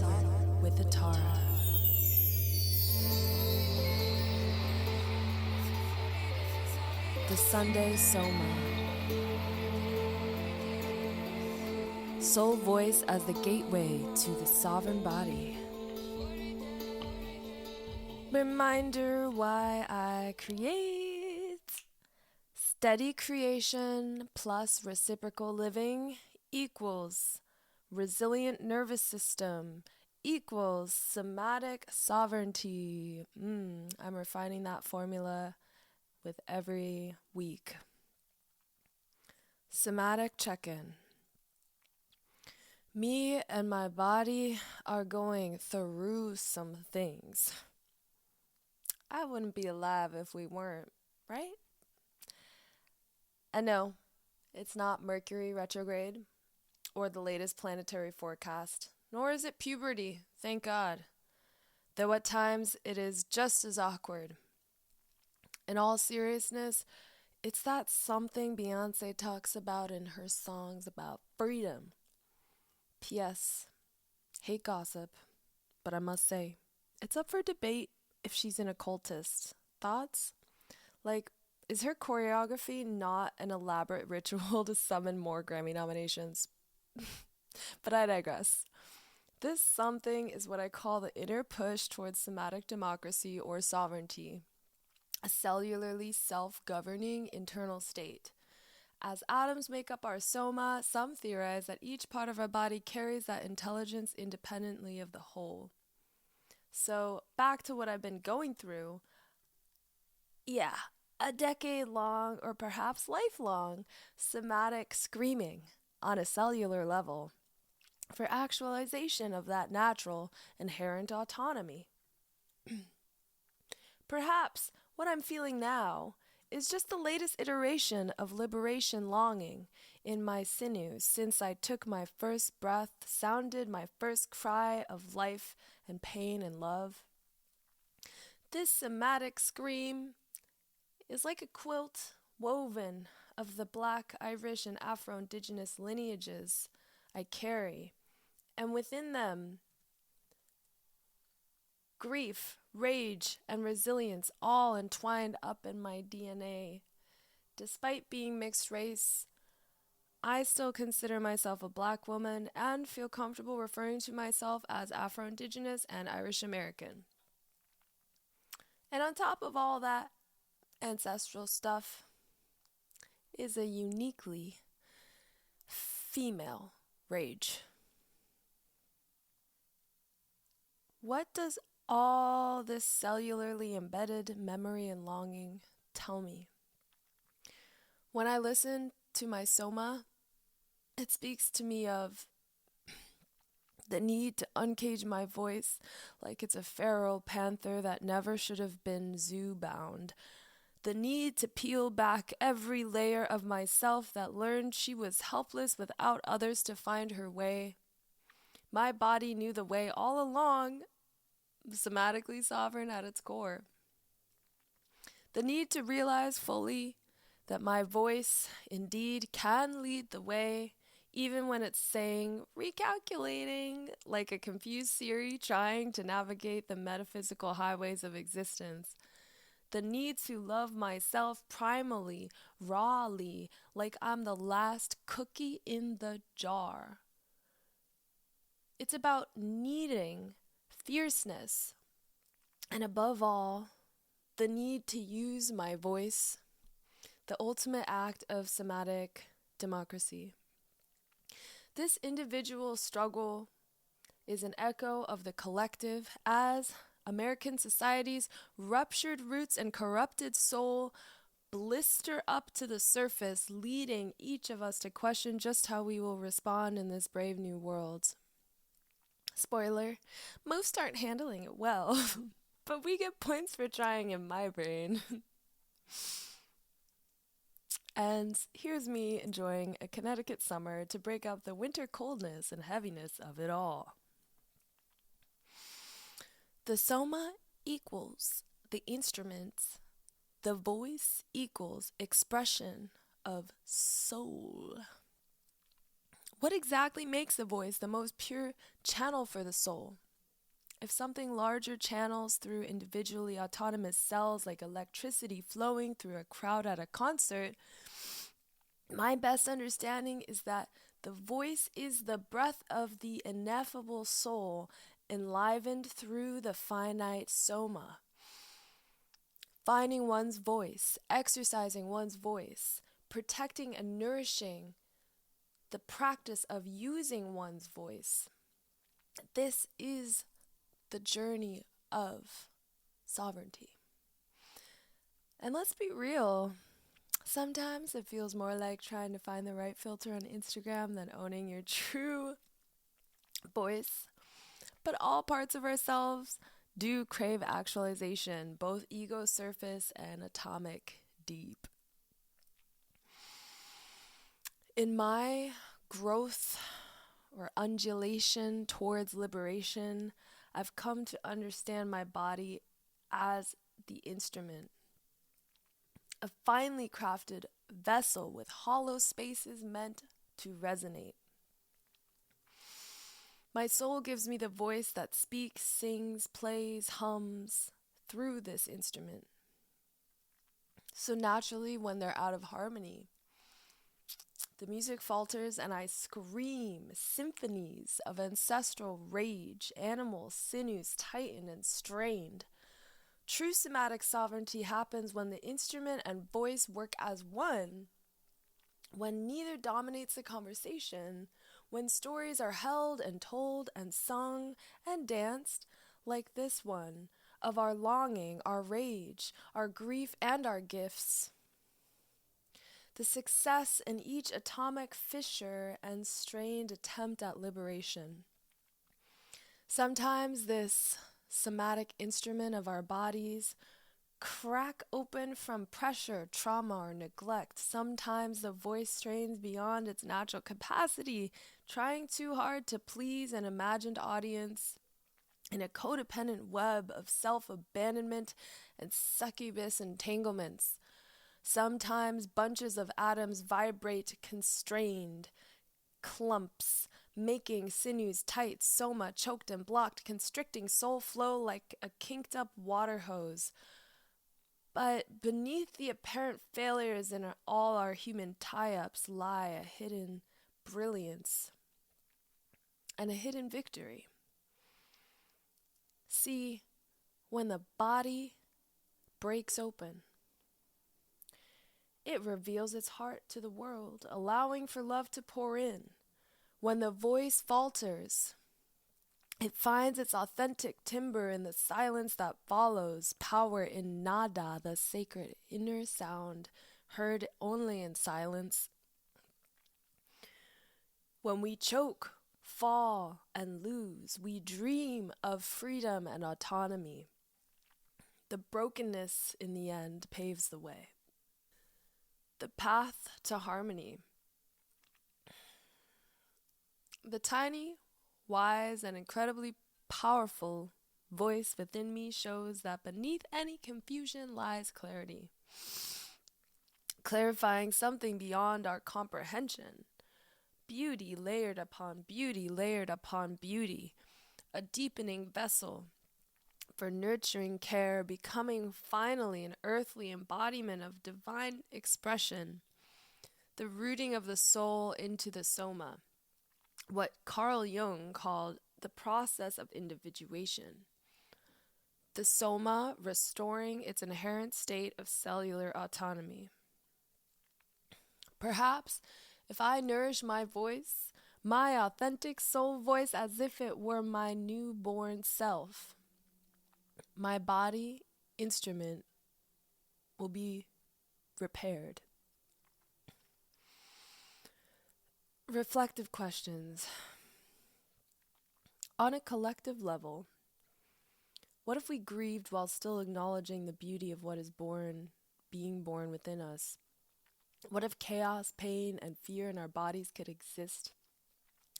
Sovereign with the Tara. The Sunday Soma. Soul voice as the gateway to the sovereign body. Reminder why I create. Steady creation plus reciprocal living equals resilient nervous system equals somatic sovereignty. I'm refining that formula with every week. Somatic check-in. Me and my body are going through some things. I wouldn't be alive if we weren't, right? And no, it's not Mercury retrograde or the latest planetary forecast, nor is it puberty, thank God. Though at times it is just as awkward. In all seriousness, it's that something Beyonce talks about in her songs about freedom. P.S. Hate gossip, but I must say, it's up for debate if she's an occultist. Thoughts? Like, is her choreography not an elaborate ritual to summon more Grammy nominations? But I digress. This something is what I call the inner push towards somatic democracy or sovereignty, a cellularly self-governing internal state. As atoms make up our soma, some theorize that each part of our body carries that intelligence independently of the whole. So, back to what I've been going through. Yeah, a decade-long or perhaps lifelong somatic screaming on a cellular level for actualization of that natural, inherent autonomy. Perhaps what I'm feeling now is just the latest iteration of liberation longing in my sinews since I took my first breath, sounded my first cry of life and pain and love. This somatic scream is like a quilt woven of the Black, Irish, and Afro-Indigenous lineages I carry, and within them, grief, rage, and resilience all entwined up in my DNA. Despite being mixed race, I still consider myself a Black woman and feel comfortable referring to myself as Afro-Indigenous and Irish American. And on top of all that ancestral stuff is a uniquely female rage. What does all this cellularly embedded memory and longing tell me? When I listen to my soma, it speaks to me of the need to uncage my voice like it's a feral panther that never should have been zoo-bound. The need to peel back every layer of myself that learned she was helpless without others to find her way. My body knew the way all along, somatically sovereign at its core. The need to realize fully that my voice indeed can lead the way, even when it's saying, recalculating, like a confused Siri trying to navigate the metaphysical highways of existence. The need to love myself primally, rawly, like I'm the last cookie in the jar. It's about needing fierceness, and above all, the need to use my voice, the ultimate act of somatic democracy. This individual struggle is an echo of the collective as American society's ruptured roots and corrupted soul blister up to the surface, leading each of us to question just how we will respond in this brave new world. Spoiler, most aren't handling it well, but we get points for trying in my brain. And here's me enjoying a Connecticut summer to break up the winter coldness and heaviness of it all. The soma equals the instruments. The voice equals expression of soul. What exactly makes the voice the most pure channel for the soul? If something larger channels through individually autonomous cells like electricity flowing through a crowd at a concert, my best understanding is that the voice is the breath of the ineffable soul enlivened through the finite soma. Finding one's voice, exercising one's voice, protecting and nourishing the practice of using one's voice. This is the journey of sovereignty. And let's be real, sometimes it feels more like trying to find the right filter on Instagram than owning your true voice. But all parts of ourselves do crave actualization, both ego surface and atomic deep. In my growth or undulation towards liberation, I've come to understand my body as the instrument, a finely crafted vessel with hollow spaces meant to resonate. My soul gives me the voice that speaks, sings, plays, hums through this instrument. So naturally, when they're out of harmony, the music falters and I scream symphonies of ancestral rage, animal sinews tightened and strained. True somatic sovereignty happens when the instrument and voice work as one, when neither dominates the conversation, when stories are held and told and sung and danced like this one, of our longing, our rage, our grief, and our gifts. The success in each atomic fissure and strained attempt at liberation. Sometimes this somatic instrument of our bodies crack open from pressure, trauma, or neglect. Sometimes the voice strains beyond its natural capacity, trying too hard to please an imagined audience in a codependent web of self-abandonment and succubus entanglements. Sometimes bunches of atoms vibrate constrained, clumps, making sinews tight, soma choked and blocked, constricting soul flow like a kinked up water hose. But beneath the apparent failures in all our human tie-ups lie a hidden brilliance and a hidden victory. See, when the body breaks open, it reveals its heart to the world, allowing for love to pour in. When the voice falters, it finds its authentic timbre in the silence that follows, power in nada, the sacred inner sound, heard only in silence. When we choke, fall, and lose, we dream of freedom and autonomy. The brokenness in the end paves the way. The path to harmony. The tiny, wise, and incredibly powerful voice within me shows that beneath any confusion lies clarity, clarifying something beyond our comprehension. Beauty layered upon beauty, layered upon beauty, a deepening vessel for nurturing care, becoming finally an earthly embodiment of divine expression, the rooting of the soul into the soma, what Carl Jung called the process of individuation. The soma restoring its inherent state of cellular autonomy. Perhaps if I nourish my voice, my authentic soul voice, as if it were my newborn self, my body instrument will be repaired. Reflective questions. On a collective level, what if we grieved while still acknowledging the beauty of what is being born within us? What if chaos, pain, and fear in our bodies could exist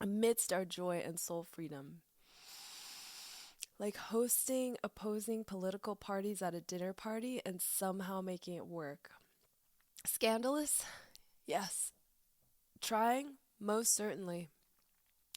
amidst our joy and soul freedom? Like hosting opposing political parties at a dinner party and somehow making it work. Scandalous? Yes. Trying? Most certainly.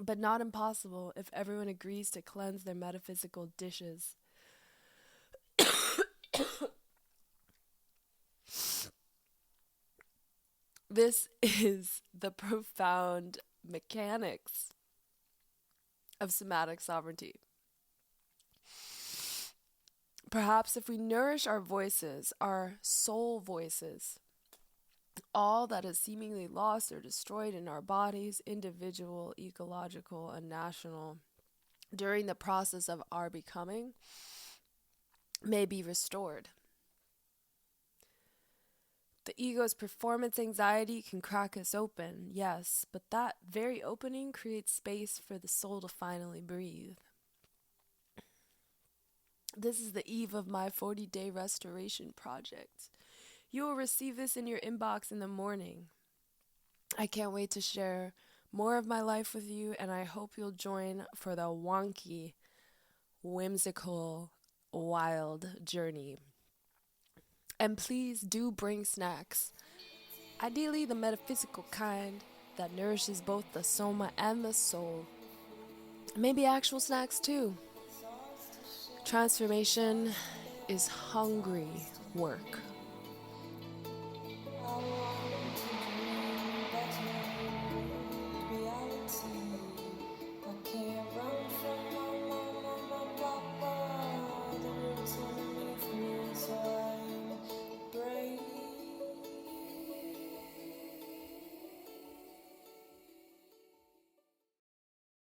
but not impossible if everyone agrees to cleanse their metaphysical dishes. This is the profound mechanics of somatic sovereignty. Perhaps if we nourish our voices, our soul voices, all that is seemingly lost or destroyed in our bodies, individual, ecological, and national, during the process of our becoming, may be restored. The ego's performance anxiety can crack us open, yes, but that very opening creates space for the soul to finally breathe. This is the eve of my 40-day restoration project. You will receive this in your inbox in the morning. I can't wait to share more of my life with you, and I hope you'll join for the wonky, whimsical, wild journey. And please do bring snacks. Ideally, the metaphysical kind that nourishes both the soma and the soul. Maybe actual snacks too. Transformation is hungry work.